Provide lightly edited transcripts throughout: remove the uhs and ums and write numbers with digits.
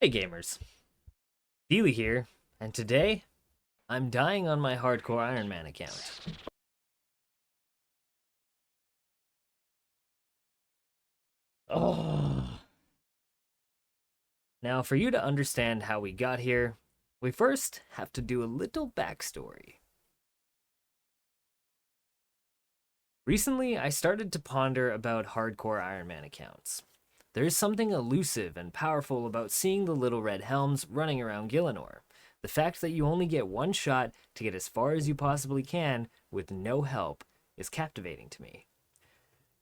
Hey gamers, Feely here, and today I'm dying on my Hardcore Ironman account. Oh. Now, for you to understand how we got here, we first have to do a little backstory. Recently, I started to ponder about Hardcore Ironman accounts. There's something elusive and powerful about seeing the little red helms running around Gielinor. The fact that you only get one shot to get as far as you possibly can with no help is captivating to me.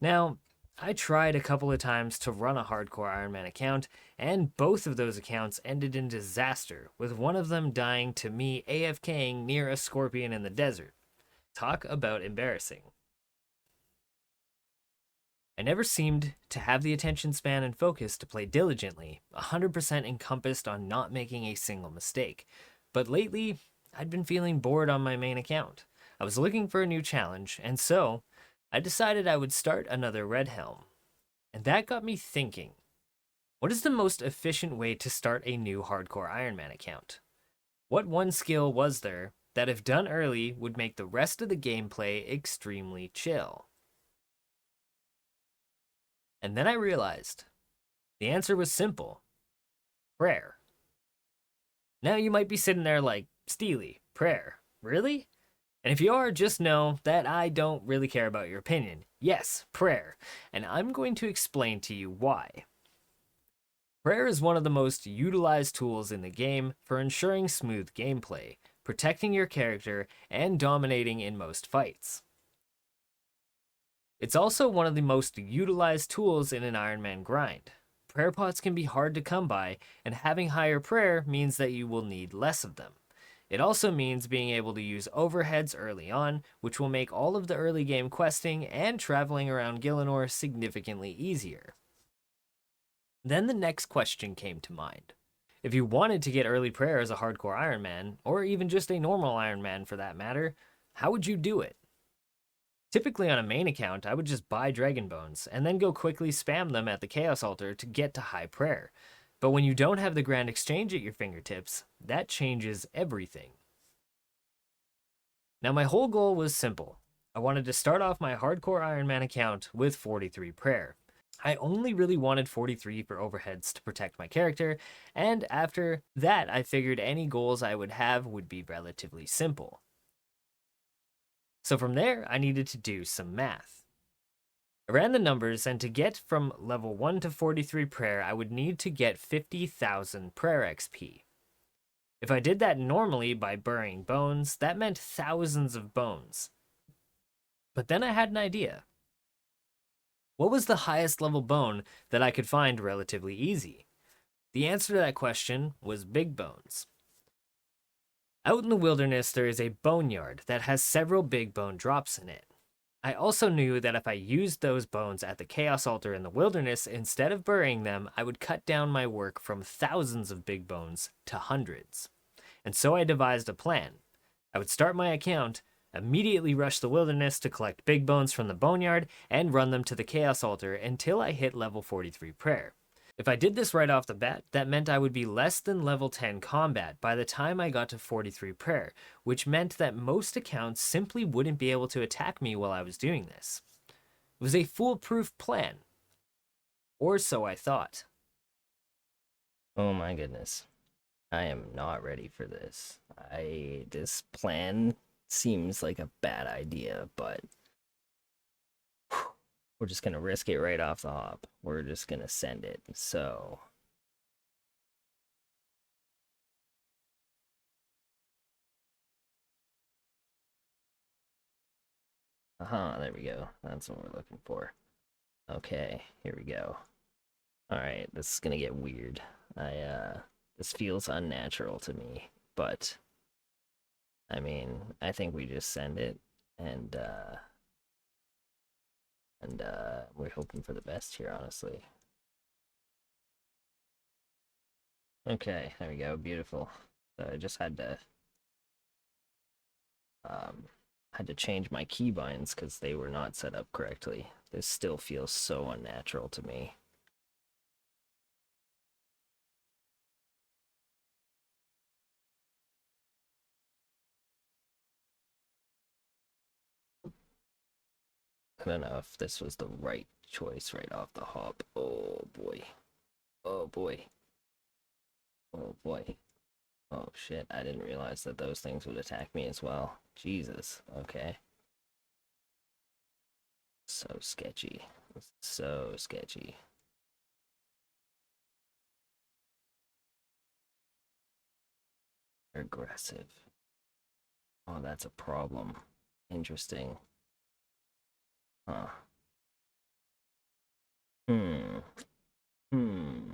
Now, I tried a couple of times to run a Hardcore Ironman account, and both of those accounts ended in disaster, with one of them dying to me AFKing near a scorpion in the desert. Talk about embarrassing. I never seemed to have the attention span and focus to play diligently, 100% encompassed on not making a single mistake. But lately, I'd been feeling bored on my main account. I was looking for a new challenge, and so I decided I would start another Red Helm. And that got me thinking, what is the most efficient way to start a new Hardcore Ironman account? What one skill was there that, if done early, would make the rest of the gameplay extremely chill? And then I realized the answer was simple: prayer. Now you might be sitting there like, Steely, prayer, really? And if you are, just know that I don't really care about your opinion. Yes, prayer. And I'm going to explain to you why. Prayer is one of the most utilized tools in the game for ensuring smooth gameplay, protecting your character, and dominating in most fights. It's also one of the most utilized tools in an Ironman grind. Prayer pots can be hard to come by, and having higher prayer means that you will need less of them. It also means being able to use overheads early on, which will make all of the early game questing and traveling around Gielinor significantly easier. Then the next question came to mind. If you wanted to get early prayer as a Hardcore Ironman, or even just a normal Ironman for that matter, how would you do it? Typically on a main account, I would just buy Dragon Bones, and then go quickly spam them at the Chaos Altar to get to high prayer. But when you don't have the Grand Exchange at your fingertips, that changes everything. Now my whole goal was simple. I wanted to start off my Hardcore Ironman account with 43 prayer. I only really wanted 43 for overheads to protect my character, and after that I figured any goals I would have would be relatively simple. So from there, I needed to do some math. I ran the numbers, and to get from level 1 to 43 prayer, I would need to get 50,000 prayer XP. If I did that normally by burying bones, that meant thousands of bones. But then I had an idea. What was the highest level bone that I could find relatively easy? The answer to that question was big bones. Out in the wilderness, there is a boneyard that has several big bone drops in it. I also knew that if I used those bones at the Chaos Altar in the wilderness instead of burying them, I would cut down my work from thousands of big bones to hundreds. And so I devised a plan. I would start my account, immediately rush the wilderness to collect big bones from the boneyard, and run them to the Chaos Altar until I hit level 43 prayer. If I did this right off the bat, that meant I would be less than level 10 combat by the time I got to 43 prayer, which meant that most accounts simply wouldn't be able to attack me while I was doing this. It was a foolproof plan. Or so I thought. Oh my goodness. I am not ready for this. This plan seems like a bad idea, but we're just going to risk it right off the hop. We're just going to send it. So there we go. That's what we're looking for. Okay, here we go. All right, this is going to get weird. This feels unnatural to me, but I mean, I think we just send it, and we're hoping for the best here, honestly. Okay, there we go. Beautiful. So I just had to change my keybinds because they were not set up correctly. This still feels so unnatural to me. I don't know if this was the right choice right off the hop. Oh boy. Oh boy. Oh boy. Oh shit, I didn't realize that those things would attack me as well. Jesus, okay. So sketchy. So sketchy. Aggressive. Oh, that's a problem. Interesting. Huh. Hmm. Hmm.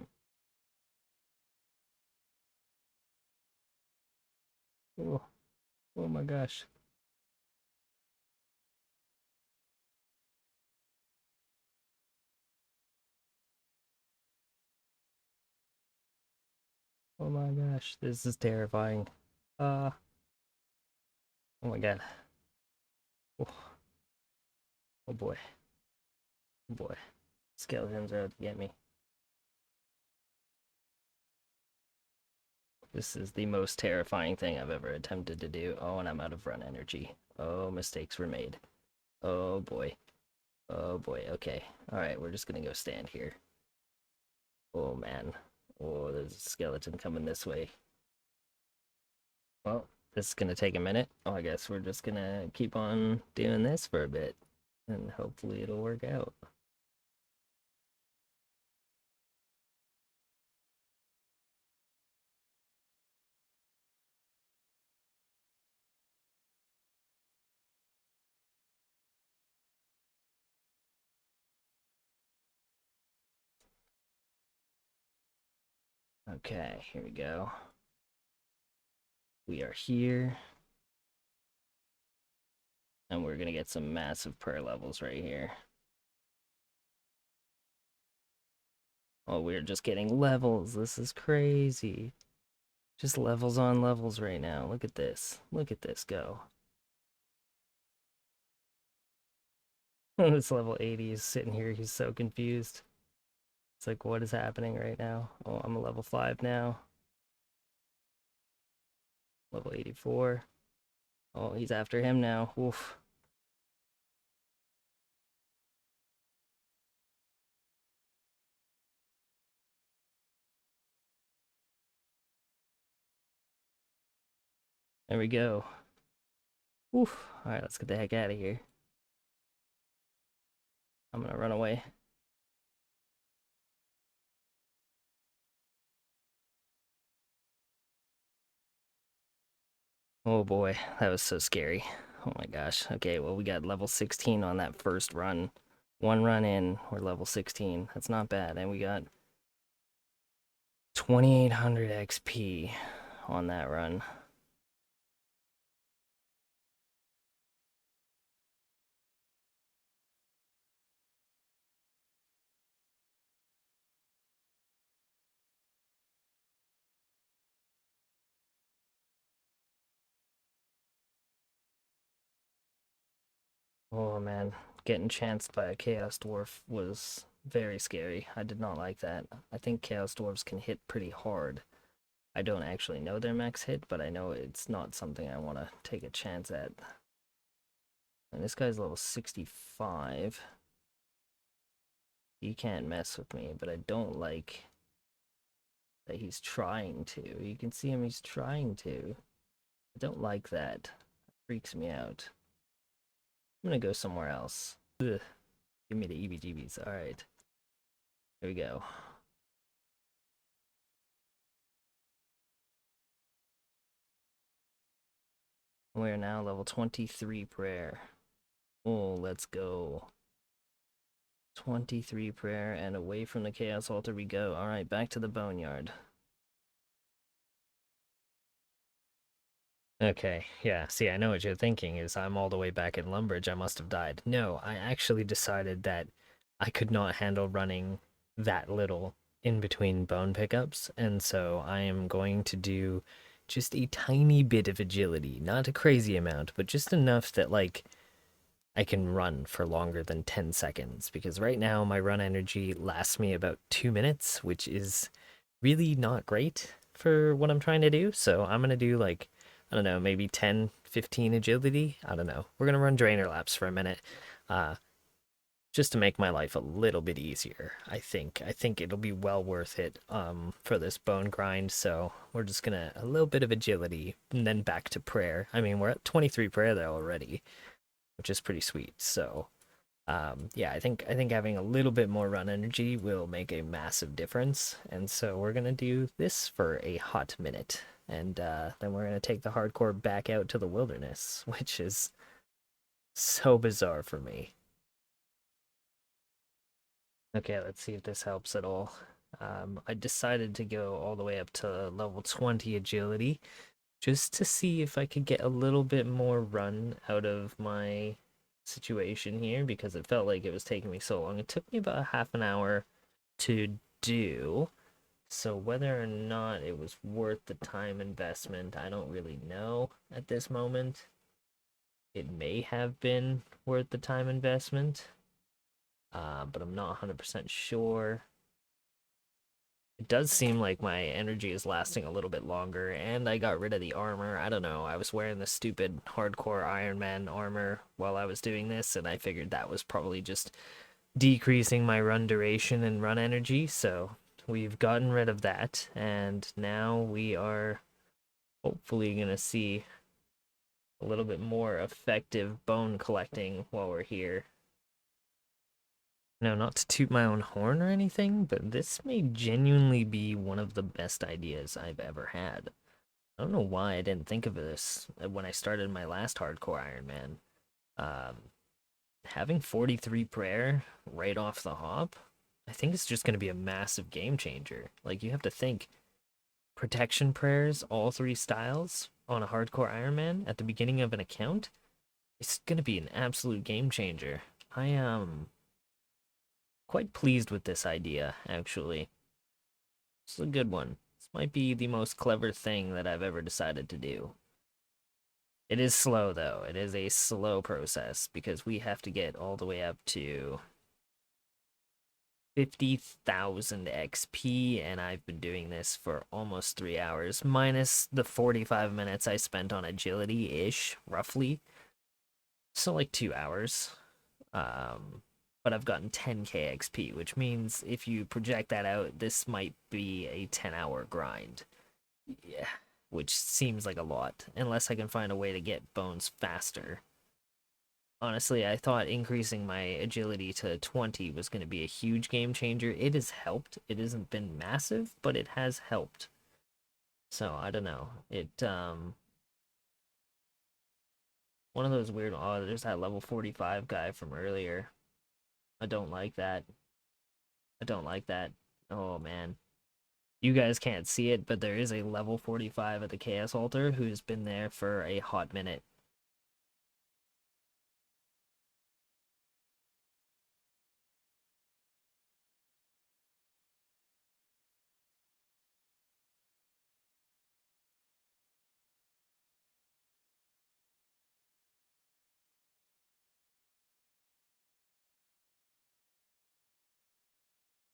Oh, oh my gosh. Oh my gosh, this is terrifying. Uh, oh my god. Oh, oh boy. Oh boy. Skeletons are out to get me. This is the most terrifying thing I've ever attempted to do. Oh, and I'm out of run energy. Oh, mistakes were made. Oh boy. Oh boy. Okay. Alright, we're just gonna go stand here. Oh man. Oh, there's a skeleton coming this way. Well, this is gonna take a minute. Oh, I guess we're just gonna keep on doing this for a bit. And hopefully it'll work out. Okay, here we go. We are here. And we're gonna get some massive prayer levels right here. Oh, we're just getting levels. This is crazy. Just levels on levels right now. Look at this. Look at this go. This level 80 is sitting here. He's so confused. It's like, what is happening right now? Oh, I'm a level 5 now. Level 84. Oh, he's after him now. Oof. There we go. Oof. Alright, let's get the heck out of here. I'm gonna run away. Oh boy, that was so scary. Oh my gosh. Okay, well, we got level 16 on that first run. One run in, we're level 16. That's not bad. And we got 2800 XP on that run. Oh man, getting chanced by a Chaos Dwarf was very scary. I did not like that. I think Chaos Dwarves can hit pretty hard. I don't actually know their max hit, but I know it's not something I want to take a chance at. And this guy's level 65. He can't mess with me, but I don't like that he's trying to. You can see him, he's trying to. I don't like that. It freaks me out. I'm gonna go somewhere else. Ugh. Give me the EBGBs. Alright. Here we go. We are now level 23 prayer. Oh, let's go. 23 prayer, and away from the Chaos Altar we go. Alright, back to the Boneyard. Okay, yeah, see, I know what you're thinking is I'm all the way back in Lumbridge, I must have died. No, I actually decided that I could not handle running that little in between bone pickups, and so I am going to do just a tiny bit of agility. Not a crazy amount, but just enough that, like, I can run for longer than 10 seconds, because right now my run energy lasts me about 2 minutes, which is really not great for what I'm trying to do. So I'm going to do like, I don't know, maybe 10, 15 agility. I don't know. We're going to run drainer laps for a minute. just to make my life a little bit easier. I think it'll be well worth it for this bone grind. So we're just gonna a little bit of agility and then back to prayer. I mean, we're at 23 prayer though already, which is pretty sweet. So yeah, I think having a little bit more run energy will make a massive difference. And so we're gonna do this for a hot minute. And then we're gonna take the hardcore back out to the wilderness, which is so bizarre for me. Okay, let's see if this helps at all. I decided to go all the way up to level 20 agility just to see if I could get a little bit more run out of my situation here because it felt like it was taking me so long. It took me about half an hour to do. So whether or not it was worth the time investment, I don't really know at this moment. It may have been worth the time investment, but I'm not 100% sure. It does seem like my energy is lasting a little bit longer, and I got rid of the armor. I don't know. I was wearing the stupid Hardcore Ironman armor while I was doing this, and I figured that was probably just decreasing my run duration and run energy. So we've gotten rid of that, and now we are hopefully going to see a little bit more effective bone collecting while we're here. No, not to toot my own horn or anything, but this may genuinely be one of the best ideas I've ever had. I don't know why I didn't think of this when I started my last Hardcore Ironman. Um, Having 43 prayer right off the hop, I think it's just going to be a massive game changer. Like, you have to think protection prayers, all three styles on a Hardcore Ironman at the beginning of an account. It's going to be an absolute game changer. I am quite pleased with this idea, actually. It's a good one. This might be the most clever thing that I've ever decided to do. It is slow, though. It is a slow process because we have to get all the way up to 50,000 XP, and I've been doing this for almost 3 hours, minus the 45 minutes I spent on agility-ish, roughly. So, like 2 hours. Um, but I've gotten 10k XP, which means if you project that out, this might be a 10-hour grind. Yeah, which seems like a lot, unless I can find a way to get bones faster. Honestly, I thought increasing my agility to 20 was going to be a huge game changer. It has helped. It hasn't been massive, but it has helped. So, I don't know. One of those weird, oh, there's that level 45 guy from earlier. I don't like that. I don't like that. Oh, man. You guys can't see it, but there is a level 45 at the Chaos Altar who's been there for a hot minute.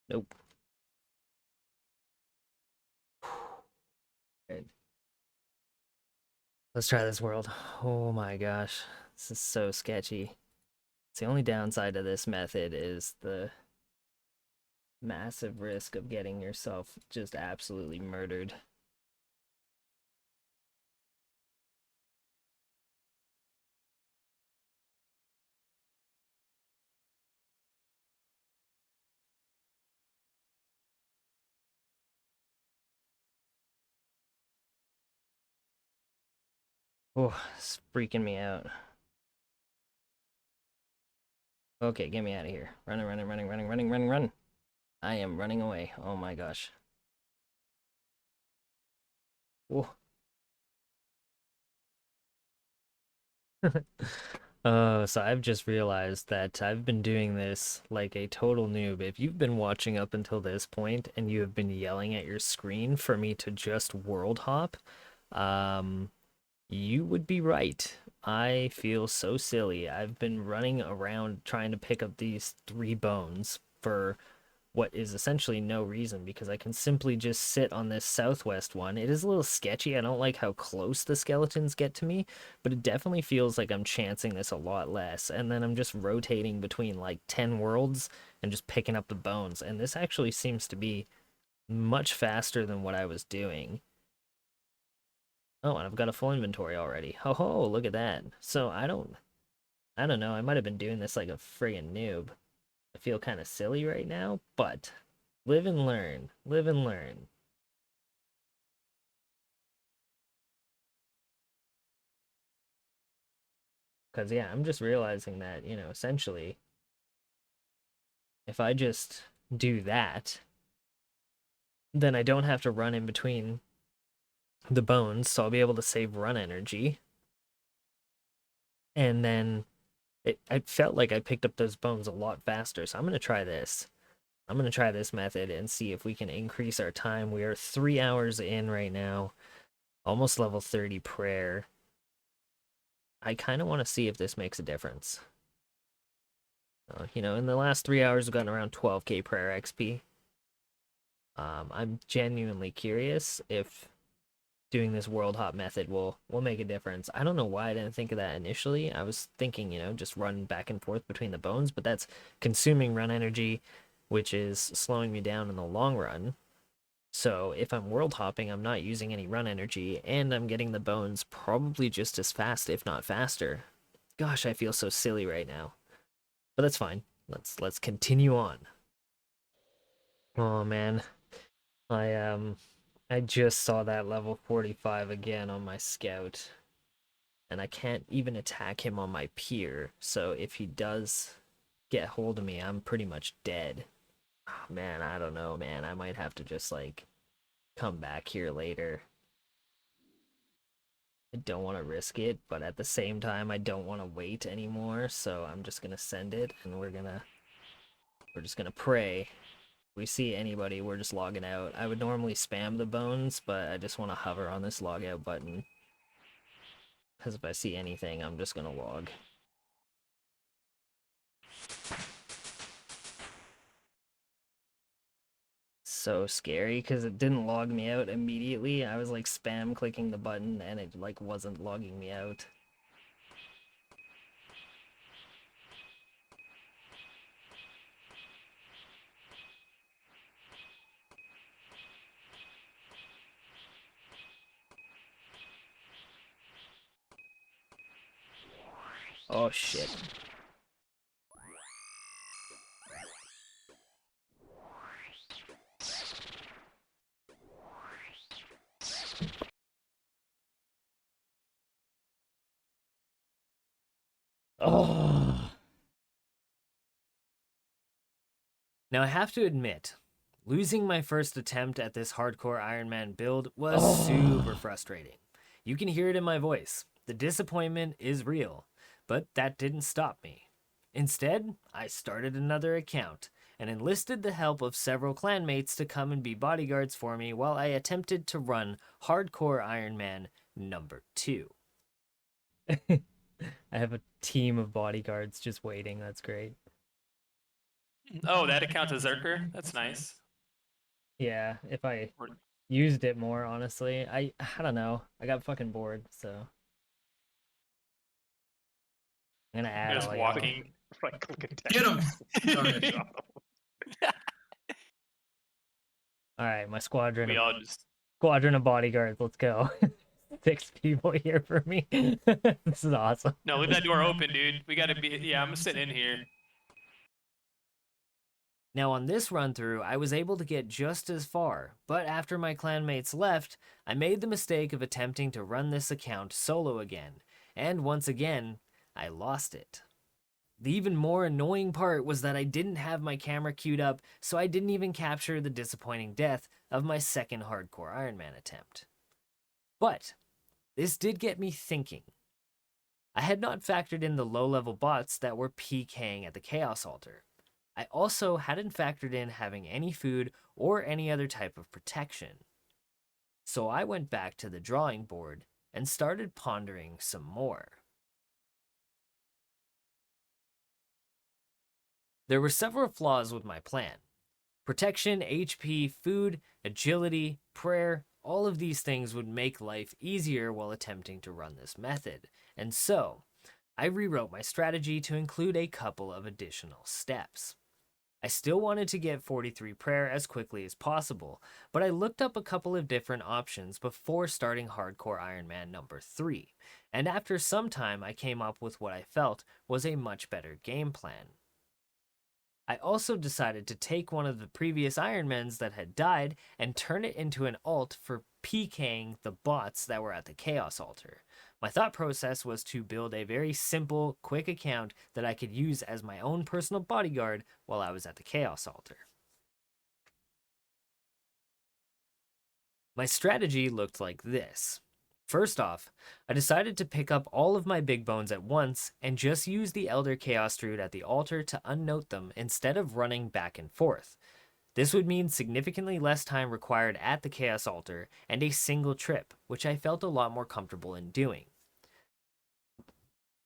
Nope. Good. Let's try this world. Oh my gosh. This is so sketchy. It's the only downside of this method is the massive risk of getting yourself just absolutely murdered. Oh, it's freaking me out. Okay, get me out of here. Running, running, running, running, running, running, run. I am running away. Oh my gosh. Whoa. So I've just realized that I've been doing this like a total noob. If you've been watching up until this point and you have been yelling at your screen for me to just world hop, um, you would be right. I feel so silly. I've been running around trying to pick up these three bones for what is essentially no reason because I can simply just sit on this southwest one. It is a little sketchy. I don't like how close the skeletons get to me, but it definitely feels like I'm chancing this a lot less. And then I'm just rotating between like 10 worlds and just picking up the bones. And this actually seems to be much faster than what I was doing. Oh, and I've got a full inventory already. Ho ho, look at that. So I don't know. I might have been doing this like a friggin' noob. I feel kind of silly right now, but live and learn. Live and learn. Because, yeah, I'm just realizing that, essentially, if I just do that, then I don't have to run in between the bones, so I'll be able to save run energy. And then I felt like I picked up those bones a lot faster, so I'm going to try this. I'm going to try this method and see if we can increase our time. We are 3 hours in right now, almost level 30 prayer. I kind of want to see if this makes a difference. In the last 3 hours, we've gotten around 12k prayer XP. I'm genuinely curious if doing this world hop method will make a difference. I don't know why I didn't think of that initially. I was thinking, just run back and forth between the bones, but that's consuming run energy, which is slowing me down in the long run. So if I'm world hopping, I'm not using any run energy, and I'm getting the bones probably just as fast, if not faster. Gosh, I feel so silly right now. But that's fine. Let's continue on. Oh man. I just saw that level 45 again on my scout. And I can't even attack him on my pier. So if he does get hold of me, I'm pretty much dead. Oh, man, I don't know, man. I might have to just like come back here later. I don't want to risk it, but at the same time I don't want to wait anymore, so I'm just gonna send it and we're just gonna pray. We see anybody, we're just logging out. I would normally spam the bones, but I just want to hover on this log out button. Because if I see anything, I'm just going to log. So scary because it didn't log me out immediately. I was like spam clicking the button and it like wasn't logging me out. Oh shit. Oh. Now I have to admit, losing my first attempt at this hardcore Ironman build was super frustrating. You can hear it in my voice. The disappointment is real, but that didn't stop me. Instead, I started another account and enlisted the help of several clanmates to come and be bodyguards for me while I attempted to run Hardcore Ironman number 2. I have a team of bodyguards just waiting. That's great. Oh, that account's a Zerker? That's nice. Yeah, if I used it more, honestly. I don't know. I got fucking bored, so I'm gonna add Just all walking. Get him! All right, my squadron. We all just Squadron of bodyguards. Let's go. 6 people here for me. This is awesome. no, leave that door open, dude. We gotta be. Yeah, I'm sitting in here. Now on this run through, I was able to get just as far, but after my clanmates left, I made the mistake of attempting to run this account solo again, and once again, I lost it. The even more annoying part was that I didn't have my camera queued up, so I didn't even capture the disappointing death of my second Hardcore Ironman attempt. But this did get me thinking. I had not factored in the low-level bots that were PKing at the Chaos Altar. I also hadn't factored in having any food or any other type of protection. So I went back to the drawing board and started pondering some more. There were several flaws with my plan. Protection, HP, food, agility, prayer, all of these things would make life easier while attempting to run this method. And so, I rewrote my strategy to include a couple of additional steps. I still wanted to get 43 prayer as quickly as possible, but I looked up a couple of different options before starting Hardcore Ironman number 3, and after some time I came up with what I felt was a much better game plan. I also decided to take one of the previous Ironmans that had died and turn it into an alt for PKing the bots that were at the Chaos Altar. My thought process was to build a very simple, quick account that I could use as my own personal bodyguard while I was at the Chaos Altar. My strategy looked like this. First off, I decided to pick up all of my big bones at once and just use the Elder Chaos Druid at the altar to unnote them instead of running back and forth. This would mean significantly less time required at the Chaos Altar and a single trip, which I felt a lot more comfortable in doing.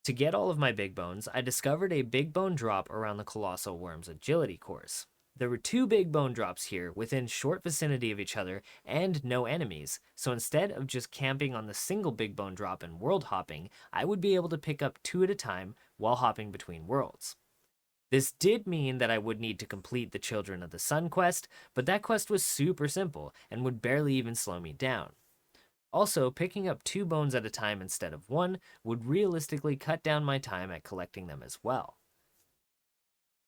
To get all of my big bones, I discovered a big bone drop around the Colossal Wyrm Agility Course. There were 2 big bone drops here within short vicinity of each other and no enemies, so instead of just camping on the single big bone drop and world hopping, I would be able to pick up 2 at a time while hopping between worlds. This did mean that I would need to complete the Children of the Sun quest, but that quest was super simple and would barely even slow me down. Also, picking up 2 bones at a time instead of 1 would realistically cut down my time at collecting them as well.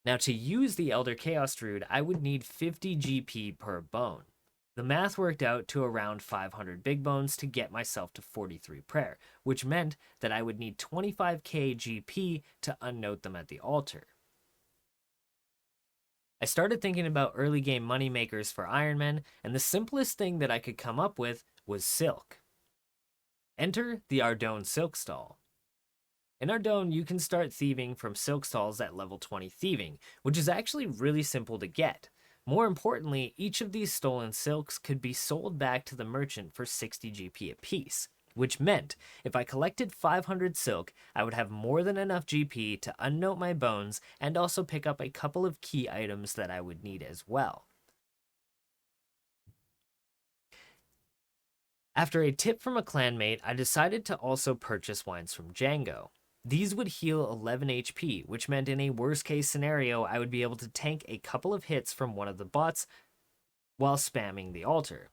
Now, to use the Elder Chaos Druid, I would need 50 GP per bone. The math worked out to around 500 big bones to get myself to 43 prayer, which meant that I would need 25k GP to unnote them at the altar. I started thinking about early game moneymakers for Ironman, and the simplest thing that I could come up with was silk. Enter the Ardougne Silk Stall. In Ardougne, you can start thieving from silk stalls at level 20 thieving, which is actually really simple to get. More importantly, each of these stolen silks could be sold back to the merchant for 60 GP apiece, which meant if I collected 500 silk, I would have more than enough GP to unnote my bones and also pick up a couple of key items that I would need as well. After a tip from a clanmate, I decided to also purchase wines from Django. These would heal 11 HP, which meant in a worst case scenario, I would be able to tank a couple of hits from one of the bots while spamming the altar.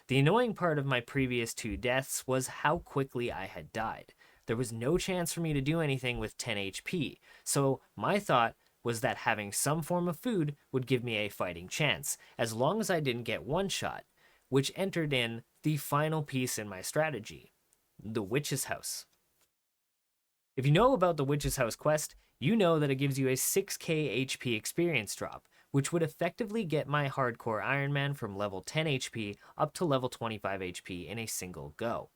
The annoying part of my previous 2 deaths was how quickly I had died. There was no chance for me to do anything with 10 HP, so my thought was that having some form of food would give me a fighting chance, as long as I didn't get one shot, which entered in the final piece in my strategy, the Witch's House. If you know about the Witch's House quest, you know that it gives you a 6k HP experience drop, which would effectively get my Hardcore Ironman from level 10 HP up to level 25 HP in a single go.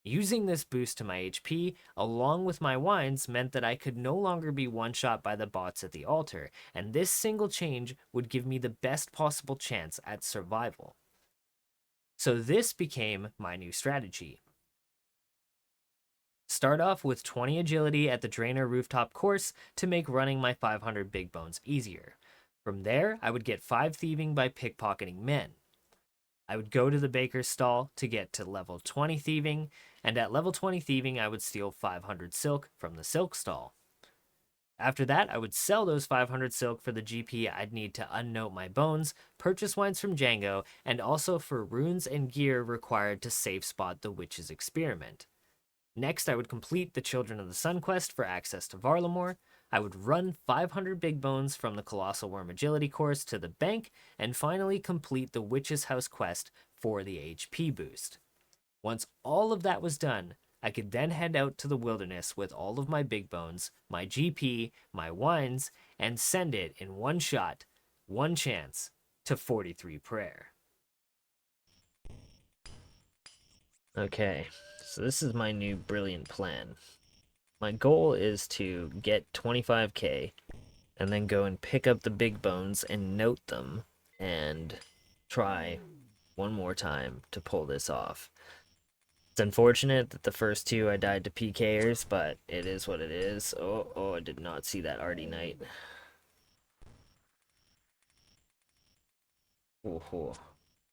Using this boost to my HP, along with my wines, meant that I could no longer be one-shot by the bots at the altar, and this single change would give me the best possible chance at survival. So this became my new strategy. Start off with 20 agility at the Drainer Rooftop course to make running my 500 big bones easier. From there, I would get 5 thieving by pickpocketing men. I would go to the baker's stall to get to level 20 thieving, and at level 20 thieving I would steal 500 silk from the silk stall. After that, I would sell those 500 silk for the GP I'd need to unnote my bones, purchase wines from Django, and also for runes and gear required to safe spot the Witch's Experiment. Next, I would complete the Children of the Sun quest for access to Varlamore. I would run 500 big bones from the Colossal Wyrm Agility Course to the bank, and finally complete the Witch's House quest for the HP boost. Once all of that was done, I could then head out to the wilderness with all of my big bones, my GP, my wines, and send it in one shot, one chance, to 43 prayer. Okay, so this is my new brilliant plan. My goal is to get 25k and then go and pick up the big bones and note them and try one more time to pull this off. It's unfortunate that the first 2 I died to PKers, but it is what it is. Oh, I did not see that Artie Knight. Ooh,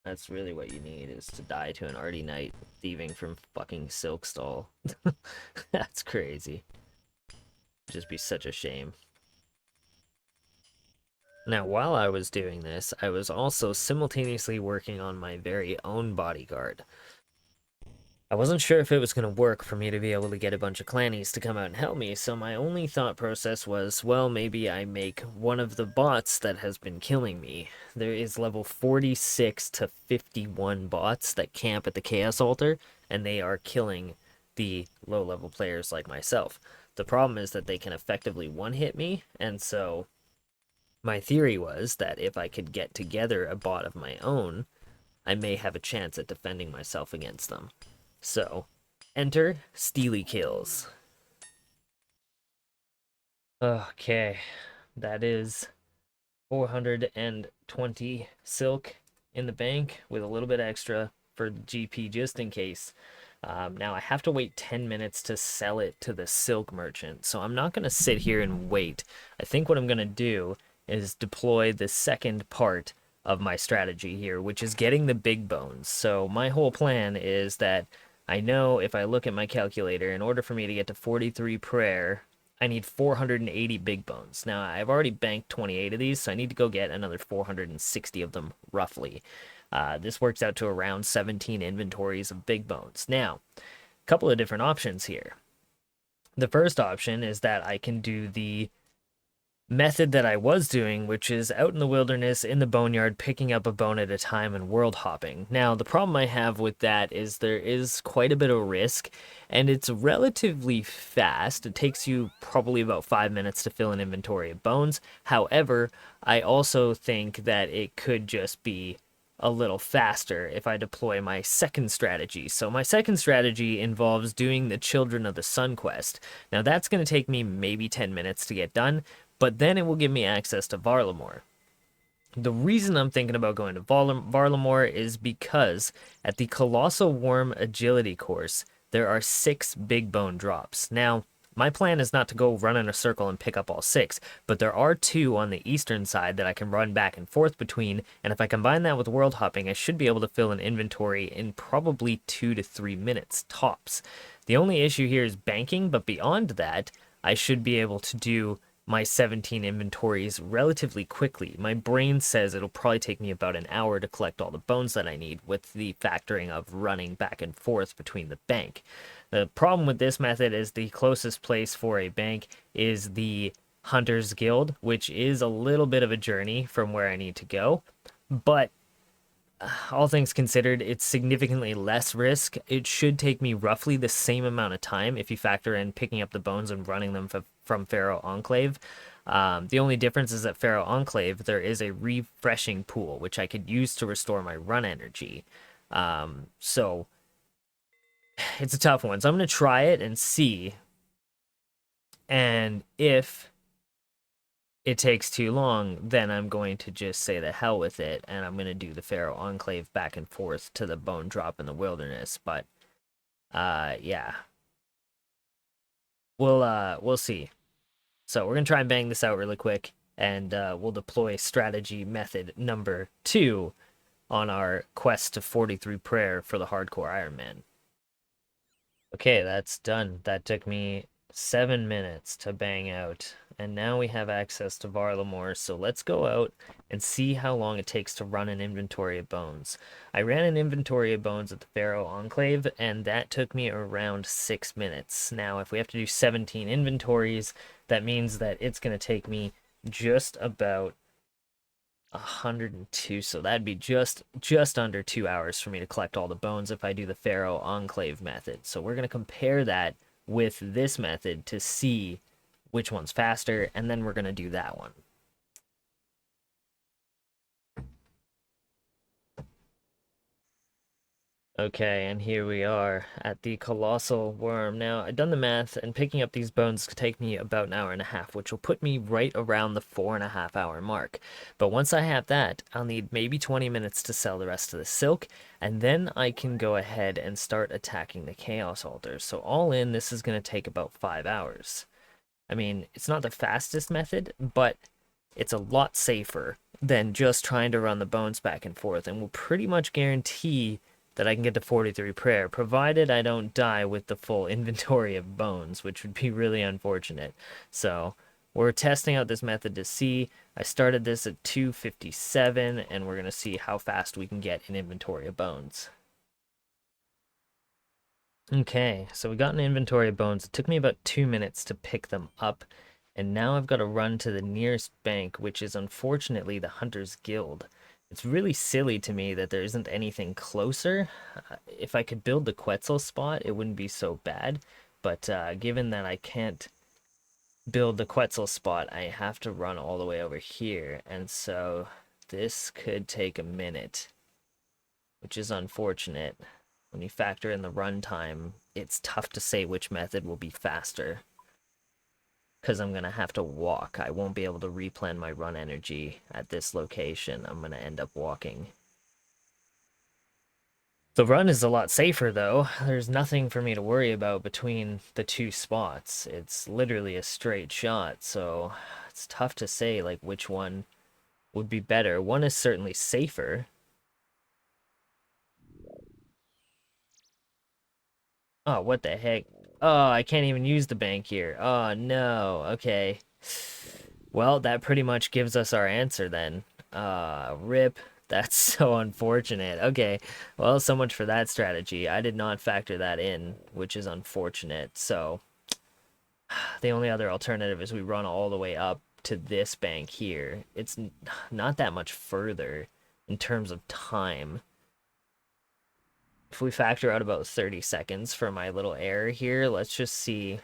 that's really what you need, is to die to an Artie Knight thieving from fucking Silkstall. That's crazy. Just be such a shame. Now, while I was doing this, I was also simultaneously working on my very own bodyguard. I wasn't sure if it was going to work for me to be able to get a bunch of clannies to come out and help me, so my only thought process was, well, maybe I make one of the bots that has been killing me. There is level 46 to 51 bots that camp at the Chaos Altar, and they are killing the low-level players like myself. The problem is that they can effectively one-hit me, and so my theory was that if I could get together a bot of my own, I may have a chance at defending myself against them. So, enter Steely Kills. Okay, that is 420 silk in the bank with a little bit extra for GP just in case. Now I have to wait 10 minutes to sell it to the silk merchant, so I'm not going to sit here and wait. I think what I'm going to do is deploy the second part of my strategy here, which is getting the big bones. So my whole plan is that I know if I look at my calculator, in order for me to get to 43 prayer, I need 480 big bones. Now, I've already banked 28 of these, so I need to go get another 460 of them, roughly. This works out to around 17 inventories of big bones. Now, a couple of different options here. The first option is that I can do the method that I was doing, which is out in the wilderness, in the boneyard, picking up a bone at a time and world hopping. Now, the problem I have with that is there is quite a bit of risk, and it's relatively fast. It takes you probably about 5 minutes to fill an inventory of bones. However, I also think that it could just be a little faster if I deploy my second strategy. So my second strategy involves doing the Children of the Sun quest. Now, that's going to take me maybe 10 minutes to get done, but then it will give me access to Varlamore. The reason I'm thinking about going to Varlamore is because at the Colossal Wyrm Agility Course, there are 6 big bone drops. Now, my plan is not to go run in a circle and pick up all 6, but there are 2 on the eastern side that I can run back and forth between, and if I combine that with world hopping, I should be able to fill an inventory in probably 2 to 3 minutes, tops. The only issue here is banking, but beyond that, I should be able to do my 17 inventories relatively quickly. My brain says it'll probably take me about an hour to collect all the bones that I need, with the factoring of running back and forth between the bank. The problem with this method is the closest place for a bank is the Hunter's Guild, which is a little bit of a journey from where I need to go, but all things considered, it's significantly less risk. It should take me roughly the same amount of time if you factor in picking up the bones and running them from Pharaoh Enclave. The only difference is at Pharaoh Enclave, there is a refreshing pool, which I could use to restore my run energy. So it's a tough one. So I'm going to try it and see. And if it takes too long, then I'm going to just say the hell with it, and I'm going to do the Pharaoh Enclave back and forth to the bone drop in the wilderness. But yeah, we'll see. So we're gonna try and bang this out really quick, and we'll deploy strategy method number 2 on our quest to 43 prayer for the Hardcore Ironman. Okay, that's done. That took me 7 minutes to bang out, and now we have access to Varlamore, so let's go out and see how long it takes to run an inventory of bones. I ran an inventory of bones at the Pharaoh Enclave, and that took me around 6 minutes. Now, if we have to do 17 inventories, that means that it's going to take me just about 102, so that'd be just under 2 hours for me to collect all the bones if I do the Pharaoh Enclave method. So we're going to compare that with this method to see which one's faster, and then we're going to do that one. Okay, and here we are at the Colossal Wyrm. Now, I've done the math, and picking up these bones could take me about an hour and a half, which will put me right around the 4.5 hour mark. But once I have that, I'll need maybe 20 minutes to sell the rest of the silk, and then I can go ahead and start attacking the Chaos Altars. So all in, this is going to take about 5 hours. I mean, it's not the fastest method, but it's a lot safer than just trying to run the bones back and forth, and will pretty much guarantee that I can get to 43 prayer, provided I don't die with the full inventory of bones, which would be really unfortunate. So we're testing out this method to see. I started this at 257, and we're going to see how fast we can get an inventory of bones. Okay, so we got an inventory of bones. It took me about 2 minutes to pick them up, and now I've got to run to the nearest bank, which is unfortunately the Hunter's Guild. It's really silly to me that there isn't anything closer. If I could build the Quetzal spot, it wouldn't be so bad, but given that I can't build the Quetzal spot, I have to run all the way over here, and so this could take a minute, which is unfortunate. When you factor in the run time, it's tough to say which method will be faster, because I'm going to have to walk. I won't be able to replan my run energy at this location. I'm going to end up walking. The run is a lot safer, though. There's nothing for me to worry about between the two spots. It's literally a straight shot, so it's tough to say like which one would be better. One is certainly safer. Oh, what the heck? Oh, I can't even use the bank here. Oh, no. Okay. Well, that pretty much gives us our answer then. Rip. That's so unfortunate. Okay. Well, so much for that strategy. I did not factor that in, which is unfortunate. So, the only other alternative is we run all the way up to this bank here. It's not that much further in terms of time. If we factor out about 30 seconds for my little error here, let's just see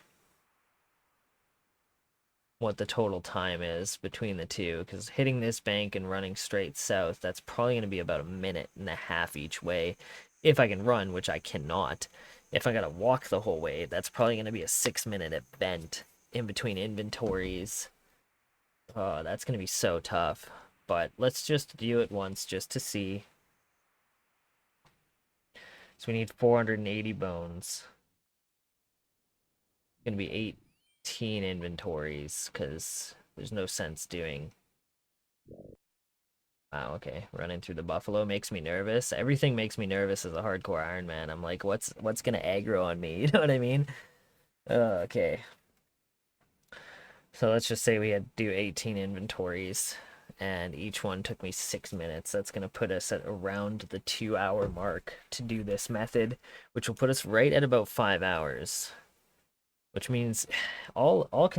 what the total time is between the two, because hitting this bank and running straight south, that's probably going to be about a minute and a half each way. If I can run, which I cannot. If I gotta walk the whole way, that's probably going to be a 6-minute event in between inventories. Oh, that's going to be so tough. But let's just do it once just to see. So we need 480 bones. It's going to be 18 inventories, because there's no sense doing... Wow, okay. Running through the buffalo makes me nervous. Everything makes me nervous as a hardcore Ironman. I'm like, what's gonna aggro on me? You know what I mean? Okay. So let's just say we had to do 18 inventories, and each one took me 6 minutes. That's gonna put us at around the 2-hour mark to do this method, which will put us right at about 5 hours. Which means all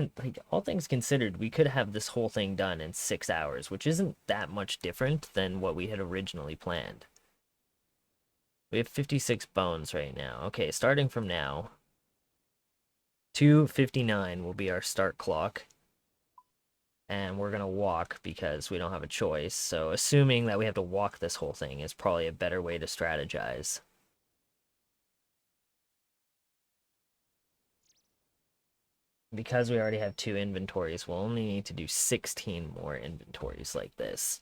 things considered, we could have this whole thing done in 6 hours, which isn't that much different than what we had originally planned. We have 56 bones right now. Okay, starting from now, 2:59 will be our start clock. And we're gonna walk because we don't have a choice. So assuming that we have to walk this whole thing is probably a better way to strategize. Because we already have 2 inventories, we'll only need to do 16 more inventories like this.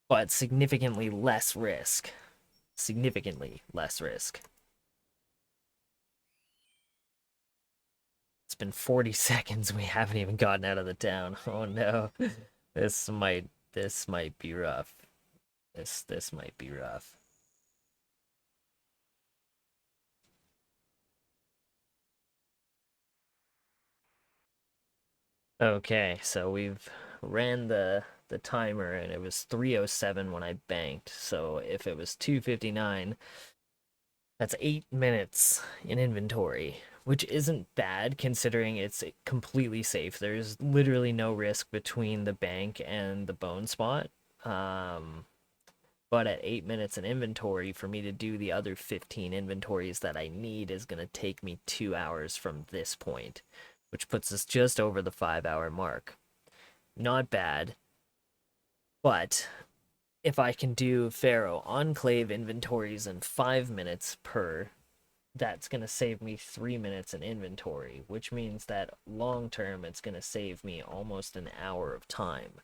But significantly less risk. Significantly less risk. It's been 40 seconds, we haven't even gotten out of the town. Oh no. This might be rough. This might be rough. Okay, so we've ran the timer, and it was 3:07 when I banked. So if it was 2:59, that's 8 minutes in inventory, which isn't bad considering it's completely safe. There's literally no risk between the bank and the bone spot. But at 8 minutes in inventory, for me to do the other 15 inventories that I need is going to take me 2 hours from this point, which puts us just over the 5-hour mark. Not bad, but if I can do Pharaoh Enclave inventories in 5 minutes per, that's going to save me 3 minutes in inventory, which means that long term it's going to save me almost an hour of time.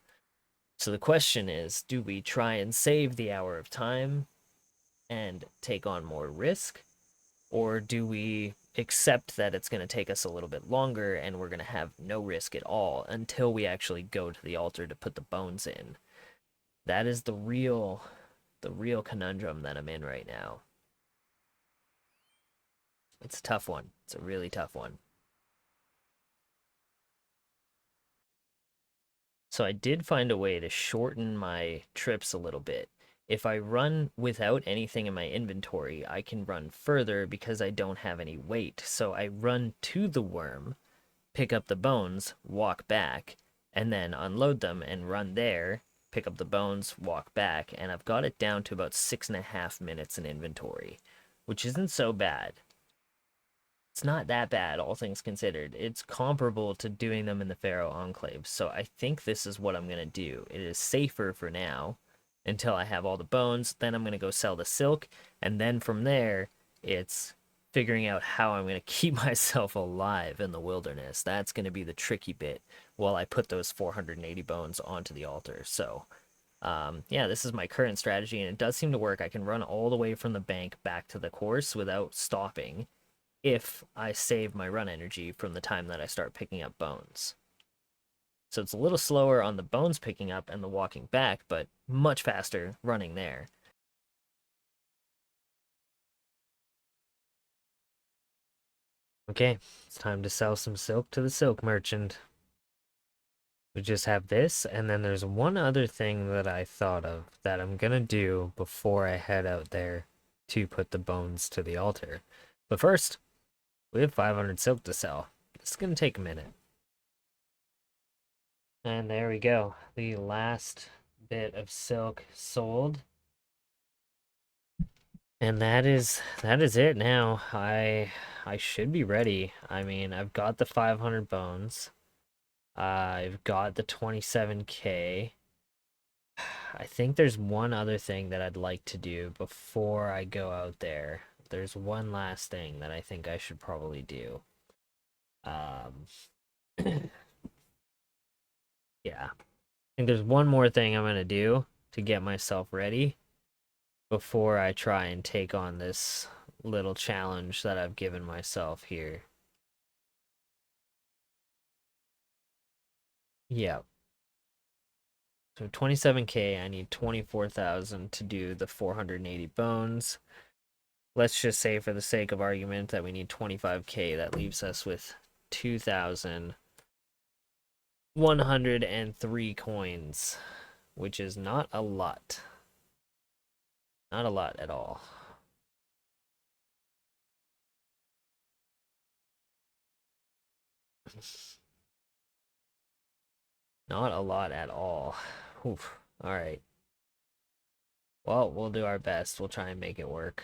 So the question is, do we try and save the hour of time and take on more risk? Or do we accept that it's going to take us a little bit longer and we're going to have no risk at all until we actually go to the altar to put the bones in? That is the real conundrum that I'm in right now. It's a tough one. It's a really tough one. So I did find a way to shorten my trips a little bit. If I run without anything in my inventory, I can run further because I don't have any weight. So I run to the worm, pick up the bones, walk back, and then unload them and run there, pick up the bones, walk back, and I've got it down to about 6.5 minutes in inventory, which isn't so bad. It's not that bad, all things considered. It's comparable to doing them in the Pharaoh Enclave, so I think this is what I'm going to do. It is safer for now until I have all the bones. Then I'm going to go sell the silk, and then from there, it's figuring out how I'm going to keep myself alive in the wilderness. That's going to be the tricky bit while I put those 480 bones onto the altar. So, yeah, this is my current strategy, and it does seem to work. I can run all the way from the bank back to the course without stopping if I save my run energy from the time that I start picking up bones. So it's a little slower on the bones picking up and the walking back, but much faster running there. Okay, it's time to sell some silk to the silk merchant. We just have this, and then there's one other thing that I thought of that I'm gonna do before I head out there to put the bones to the altar. But first, we have 500 silk to sell. This is gonna take a minute. And there we go. The last bit of silk sold. And that is it now. I should be ready. I mean, I've got the 500 bones. I've got the 27k. I think there's one other thing that I'd like to do before I go out there. There's one last thing that I think I should probably do. Yeah. I think there's one more thing I'm going to do to get myself ready before I try and take on this little challenge that I've given myself here. Yeah. So 27k, I need 24,000 to do the 480 bones. Let's just say for the sake of argument that we need 25k. That leaves us with 2,103 coins, which is not a lot. Not a lot at all. Not a lot at all. Oof. All right. Well, we'll do our best. We'll try and make it work.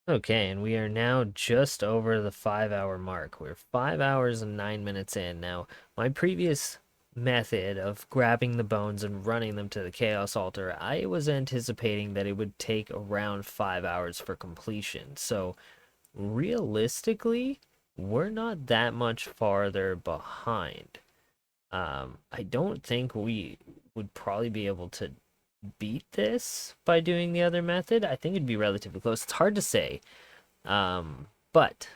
Okay, and we are now just over the 5-hour mark. We're 5 hours and 9 minutes in. Now, my previous method of grabbing the bones and running them to the Chaos Altar, I was anticipating that it would take around 5 hours for completion. So, realistically, we're not that much farther behind. I don't think we would probably be able to beat this by doing the other method. I think it'd be relatively close. It's hard to say. But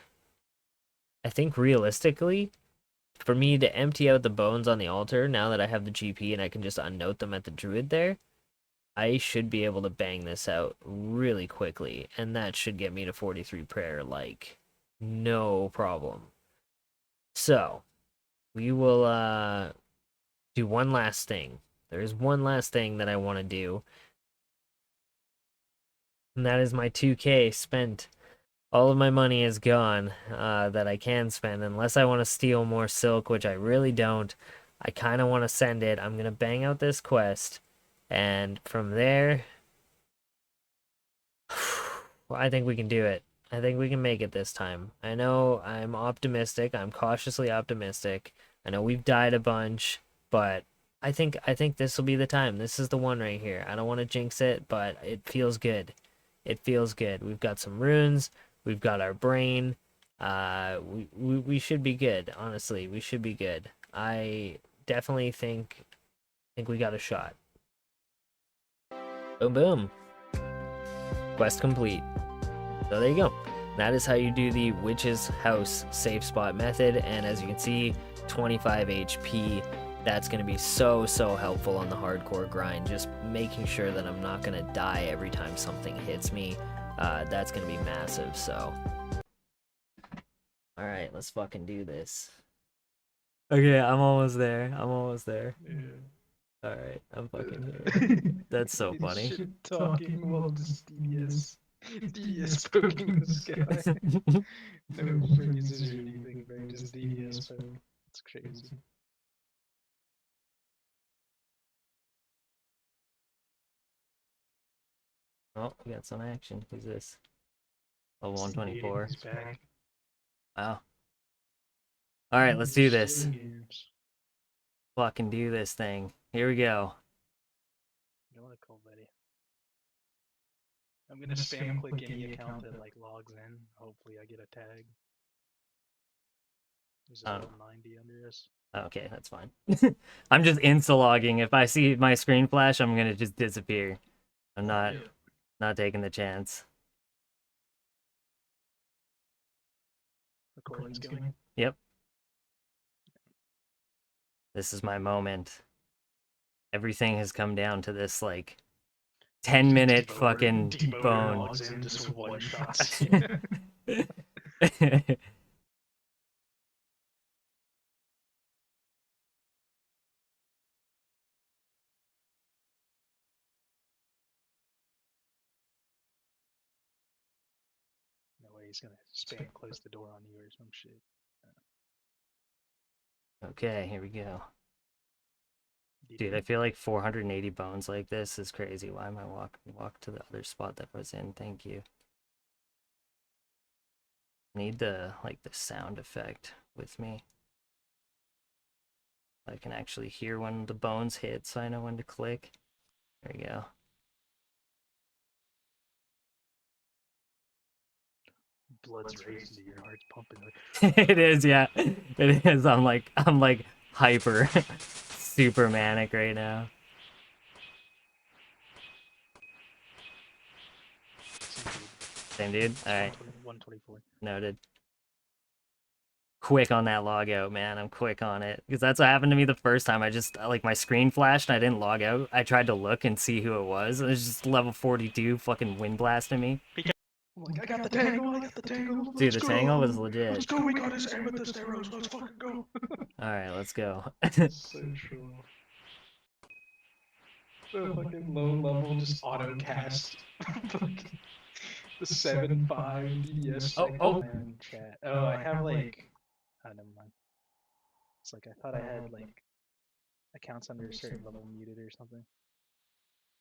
I think realistically, for me to empty out the bones on the altar, now that I have the GP and I can just unnote them at the druid there, I should be able to bang this out really quickly, and that should get me to 43 prayer, like, no problem. So, we will do one last thing. There is one last thing that I want to do, and that is my 2k spent. All of my money is gone that I can spend, unless I want to steal more silk, which I really don't. I kind of want to send it. I'm going to bang out this quest, and from there, I think we can do it. I think we can make it this time. I know I'm optimistic. I'm cautiously optimistic. I know we've died a bunch, but I think this will be the time. This is the one right here. I don't want to jinx it, but it feels good. It feels good. We've got some runes. We've got our brain. We should be good. Honestly, we should be good. I definitely think we got a shot. Boom boom. Quest complete. So there you go. That is how you do the Witch's House safe spot method. And as you can see, 25 HP. That's going to be so helpful on the hardcore grind. Just making sure that I'm not going to die every time something hits me. That's going to be massive. So, all right, let's fucking do this. Okay, I'm almost there. Yeah. All right, I'm fucking here. That's so funny. Shit talking while just DDS poking this guy. No phrases or anything, bro. Just DDS poke. It's crazy. Oh, we got some action. Who's this? Level 124. He's back. Wow. All right, let's do this. Shooting games. Fucking do this thing. Here we go. You know what, cool, buddy. I'm gonna spam click any account that like logs in. Hopefully, I get a tag. There's a level 90 under us. Okay, that's fine. I'm just insta-logging. If I see my screen flash, I'm gonna just disappear. I'm not taking the chance. Recording's going. Yep. This is my moment. Everything has come down to this, like, 10-minute fucking bone. Logs in, just one shots. No way he's gonna spam close the door on you or some shit. Okay, here we go. Dude, I feel like 480 bones like this is crazy. Why am I walk to the other spot that was in? Thank you. Need the sound effect with me. I can actually hear when the bones hit, so I know when to click. There we go. Blood's racing to your heart's pumping. It is, yeah. It is. I'm like hyper super manic right now. Same dude? Alright. 124. Noted. Quick on that log out, man. I'm quick on it. Because that's what happened to me the first time. I just, like, my screen flashed and I didn't log out. I tried to look and see who it was. And it was just level 42 fucking wind blasting me. I got the tangle, I got the tangle. Dude, the tangle was legit. Let's go, we got his amethyst arrows, let's fucking go. Alright, let's go. So true. The fucking low level just auto cast. The 7-5 DDS. Oh. Chat. Oh, I have like. Oh, never mind. It's like I thought I had like accounts under a certain level muted or something.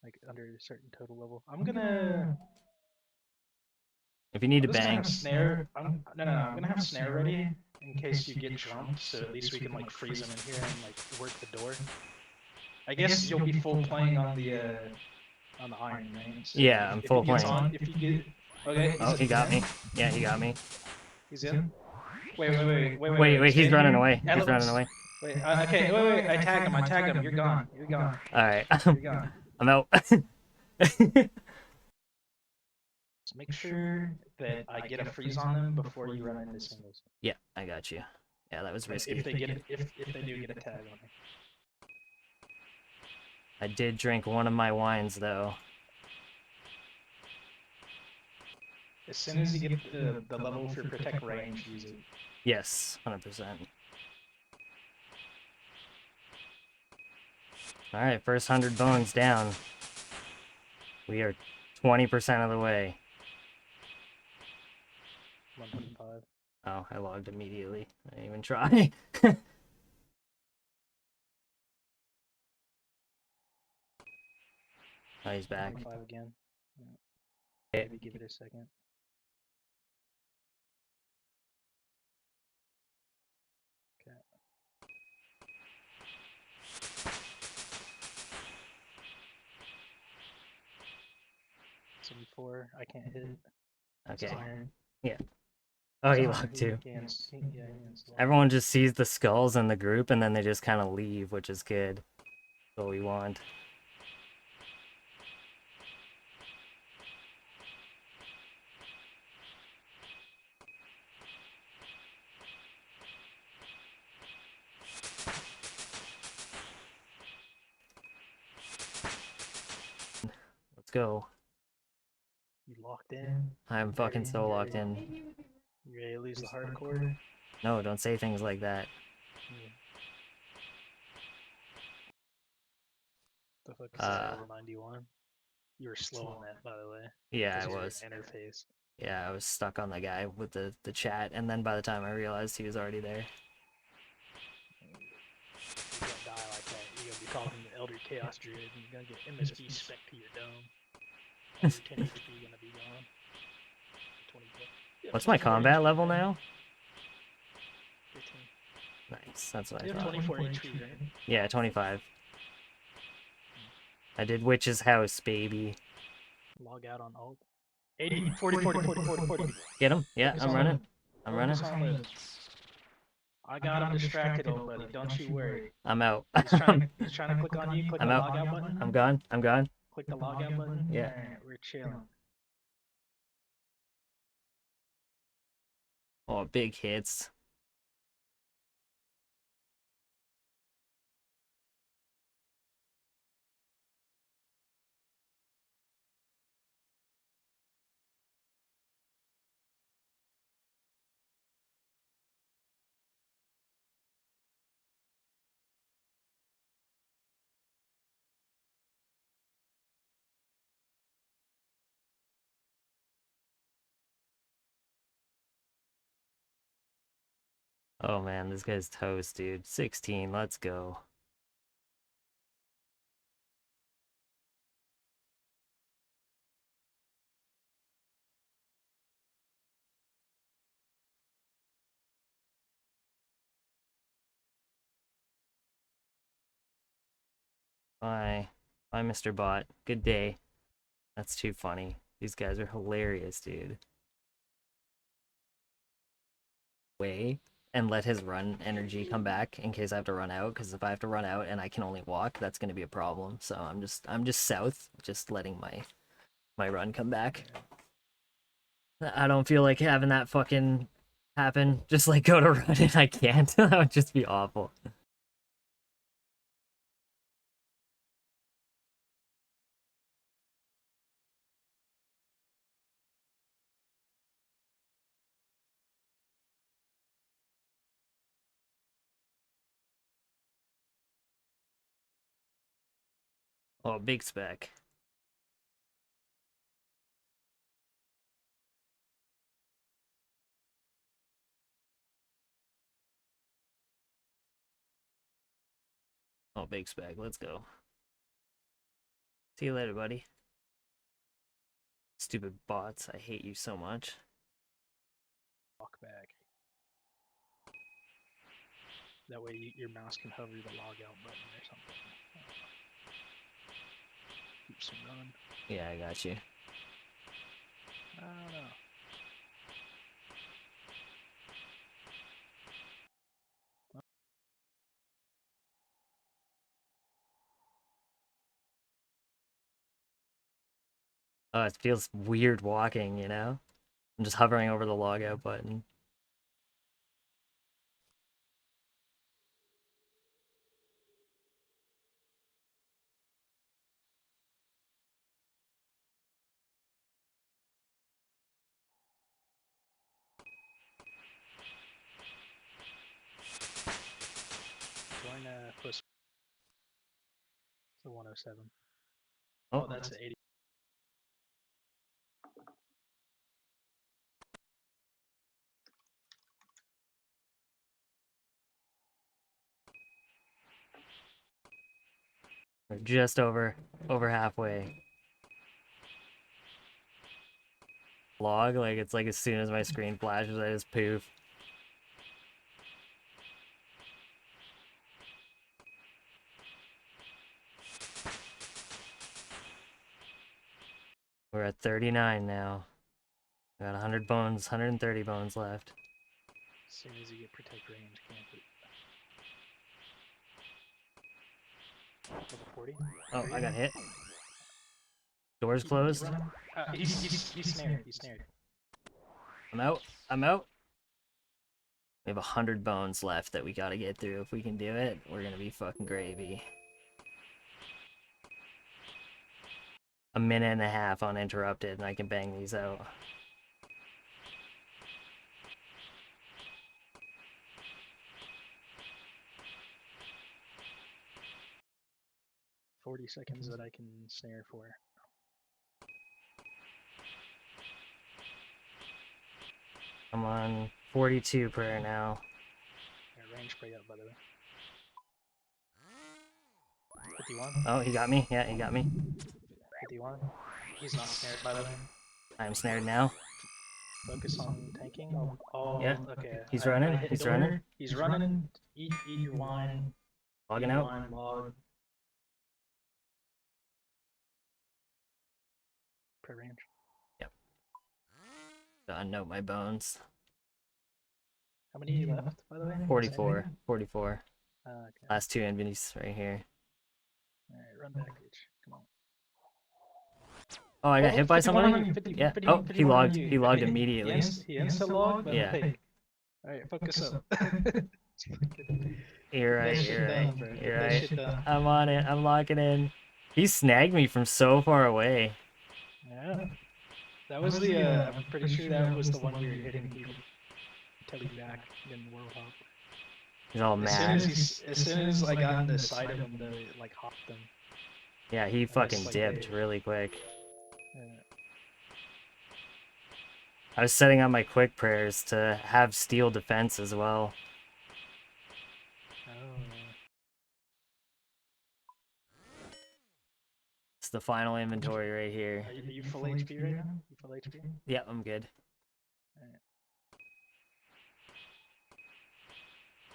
Like under a certain total level. I'm gonna. If you need to Have bang. snare. I'm gonna have snare ready in case you get jumped, so at least we can like freeze them in here and like work the door. I guess you'll be full playing on the iron, right? So Yeah, I'm full playing. If you get. Okay. Oh, he got me. Yeah, he got me. He's in. Wait. Wait, he's running away. He's running away. Wait, okay, wait, I tagged him, you're gone. Alright. You're gone. I'm out. Just make sure that I get a freeze on them before you run into singles. Yeah, I got you. Yeah, that was risky. If they get if they do get a tag on me. I did drink one of my wines though. As soon as you get the level for protect range, use it. Yes, 100%. Alright, first 100 bones down. We are 20% of the way. 125. Oh, I logged immediately. I didn't even try. Oh, he's back. 125 again. Yeah. Maybe give it a second. Okay. Before I can't hit. Okay. Iron. Yeah. Oh, he logged too. Yeah, Everyone just sees the skulls in the group and then they just kind of leave, which is good. That's what we want. Let's go. You locked in? I'm fucking so locked in. You ready to lose the hardcore? No, don't say things like that. Yeah. The fuck is that L91? You were slow on that, by the way. Yeah, I Because was. your interface. Yeah, I was stuck on the guy with the chat, and then by the time I realized he was already there. You can't die like that. You're gonna be talking to Elder Chaos Druid, and you're gonna get MSV spec to your dome. All your 10 HP gonna be gone. 20. Yeah, What's my 24 combat HP, level man. now? 15. Nice, that's what I You have thought. 24 HP, right? Yeah, 25. I did Witch's House, baby. Log out on alt. 80, 40, 40, 40, 40, 40. Get him? Yeah, Focus I'm on running. lid. I'm running. Focus on lid. I got him distracted, old buddy. Don't you worry. I'm out. He's trying to click on you. Click I'm the out. logout button. I'm gone. I'm gone. Click the logout button. Yeah. Alright, we're chilling. Oh, big hits. Oh man, this guy's toast, dude. 16, let's go. Bye. Bye, Mr. Bot. Good day. That's too funny. These guys are hilarious, dude. Way and let his run energy come back in case I have to run out, because if I have to run out and I can only walk, that's going to be a problem. So I'm just south, just letting my run come back. I don't feel like having that fucking happen. Just like go to run and I can't. That would just be awful. Oh, big spec. Oh, big spec. Let's go. See you later, buddy. Stupid bots. I hate you so much. Walk back. That way your mouse can hover the logout button or something. Keep some run. Yeah, I got you. I don't know. Oh, it feels weird walking, you know? I'm just hovering over the logout button. Join push. The 107. Oh, Oh, that's the 80. we're just over halfway. Log, like it's like as soon as my screen flashes, I just poof. We're at 39 now. We got 100 bones, 130 bones left. As soon as you get protect range, camp it. Level 40. Oh, I got hit. Doors closed. He's snared. He's snared. I'm out. I'm out. We have 100 bones left that we gotta get through. If we can do it, we're gonna be fucking gravy. a minute and a half uninterrupted, and I can bang these out. 40 seconds that I can snare for. I'm on 42 prayer now. Yeah, range spray up, by the way. 51. Oh, he got me. Yeah, he got me. 51. He's not snared, by the way. I'm snared now. Focus on tanking. Oh, Yeah. okay. He's I running. hit He's door. running. He's running. Eat your wine. Logging eat out. Wine, log. Per-range. Yep. So unnote my bones. How many left, by the way? 44. 44. Okay. Last two invities right here. Alright, run back, bitch. Come on. Oh, I got hit by 51 on somebody? you, 50, Yeah. 51 Oh, he on logged. you. He logged immediately. He insta-logged, but Yeah. hey. Alright, focus up. You're right. That shit You're done, right. bro. You're That right. shit done. I'm on it. I'm locking in. He snagged me from so far away. Yeah. That was the, I'm pretty sure that was the one we were hitting people. Until he back in World Hop. He's all mad. As soon as I got into sight of him, though, it like hopped him. Yeah, he fucking like dipped wave. really quick. Yeah. I was setting up my quick prayers to have steel defense as well. Oh. It's the final inventory right here. Are you full HP right now? You full HP? Yeah, I'm good. Alright.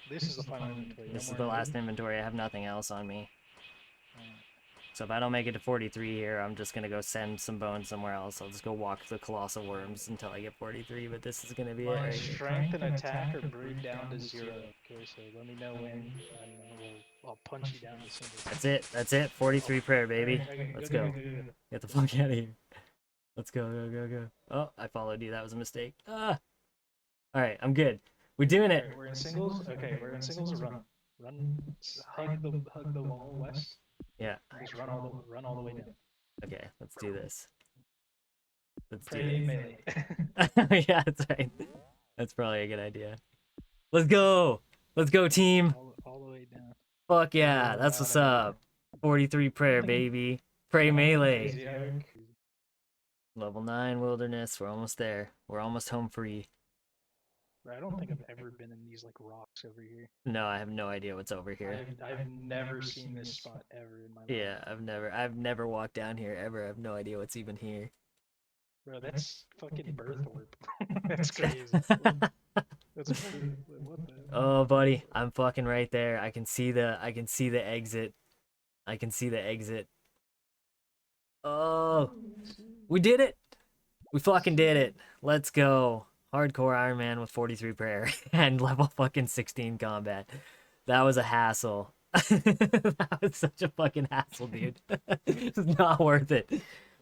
This is the final inventory. This is no the more last loot? inventory. I have nothing else on me. Alright. So if I don't make it to 43 here, I'm just gonna go send some bones somewhere else. I'll just go walk the Colossal Wyrms until I get 43, but this is gonna be it My right here. strength and attack are brewed down to 0. Okay, so let me know when, and I'll punch you down to single. That's it. That's it. 43 prayer, baby. Okay, Let's go. Get the fuck out of here. Let's go, go, go, go. Oh, I followed you. That was a mistake. Ah! Alright, I'm good. We're doing it. We're in singles? Okay, we're in singles or run? Run, hug the wall west. Yeah. Just run all the way down. Okay, let's do this. Let's do Pray this. melee. Yeah, that's right. That's probably a good idea. Let's go! Let's go, team! all the way down. Fuck yeah, that's what's up. 43 prayer, baby. Pray melee. Level 9 wilderness. We're almost there. We're almost home free. I don't think I've ever been in these like rocks over here. No, I have no idea what's over here. I've never seen this spot ever in my life. Yeah, I've never walked down here ever. I have no idea what's even here. Bro, that's fucking birth orb. That's crazy. That's crazy. What the? Oh, buddy, I'm fucking right there. I can see the exit. I can see the exit. Oh, we did it. We fucking did it. Let's go. Hardcore Ironman with 43 prayer and level fucking 16 combat. That was a hassle. That was such a fucking hassle, dude. It's not worth it.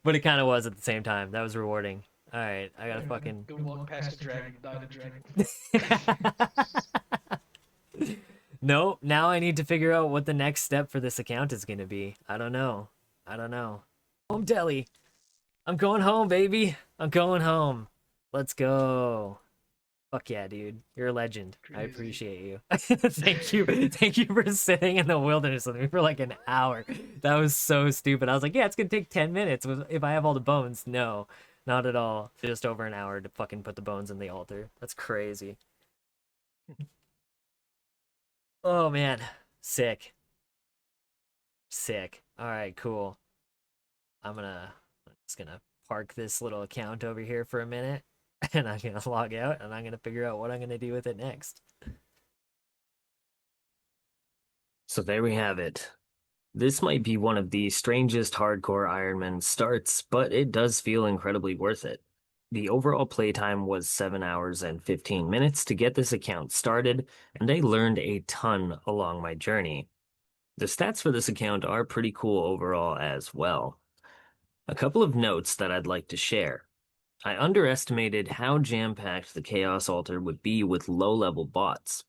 But it kind of was at the same time. That was rewarding. All right, I gotta fucking... Go walk past a dragon, die to dragon. No, now I need to figure out what the next step for this account is gonna be. I don't know. Home deli. I'm going home, baby. I'm going home. Let's go. Fuck yeah, dude. You're a legend. I appreciate you. Thank you. Thank you for sitting in the wilderness with me for like an hour. That was so stupid. I was like, yeah, it's gonna take 10 minutes if I have all the bones. No, not at all. Just over an hour to fucking put the bones in the altar. That's crazy. Oh man. Sick. All right, cool. I'm just gonna park this little account over here for a minute. And I'm gonna log out and I'm gonna figure out what I'm gonna do with it next. So there we have it. This might be one of the strangest hardcore Ironman starts, but it does feel incredibly worth it. The overall playtime was 7 hours and 15 minutes to get this account started, and I learned a ton along my journey. The stats for this account are pretty cool overall as well. A couple of notes that I'd like to share. I underestimated how jam-packed the Chaos Altar would be with low-level bots.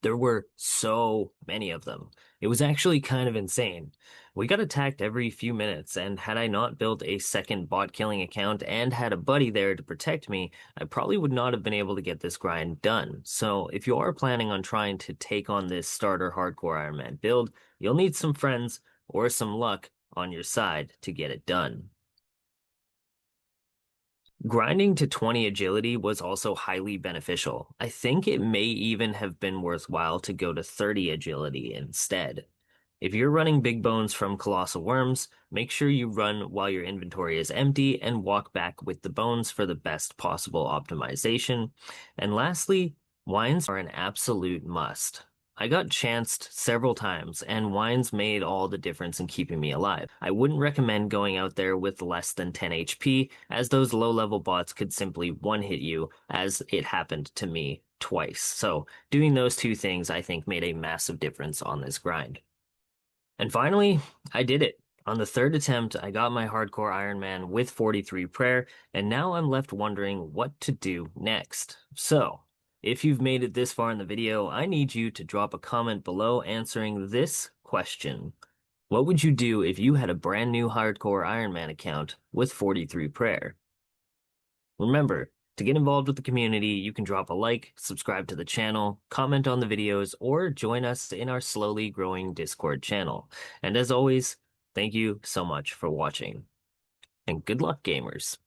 There were so many of them. It was actually kind of insane. We got attacked every few minutes, and had I not built a second bot killing account and had a buddy there to protect me, I probably would not have been able to get this grind done. So if you are planning on trying to take on this starter hardcore Ironman build, you'll need some friends or some luck on your side to get it done. Grinding to 20 agility was also highly beneficial. I think it may even have been worthwhile to go to 30 agility instead. If you're running big bones from Colossal Wyrms, make sure you run while your inventory is empty and walk back with the bones for the best possible optimization. And lastly, wines are an absolute must. I got chanced several times, and wines made all the difference in keeping me alive. I wouldn't recommend going out there with less than 10 HP, as those low-level bots could simply one-hit you, as it happened to me twice. So doing those two things, I think, made a massive difference on this grind. And finally, I did it. On the third attempt, I got my Hardcore Ironman with 43 prayer, and now I'm left wondering what to do next. So, if you've made it this far in the video, I need you to drop a comment below answering this question. What would you do if you had a brand new Hardcore Ironman account with 43 prayer? Remember, to get involved with the community, you can drop a like, subscribe to the channel, comment on the videos, or join us in our slowly growing Discord channel. And as always, thank you so much for watching. And good luck, gamers.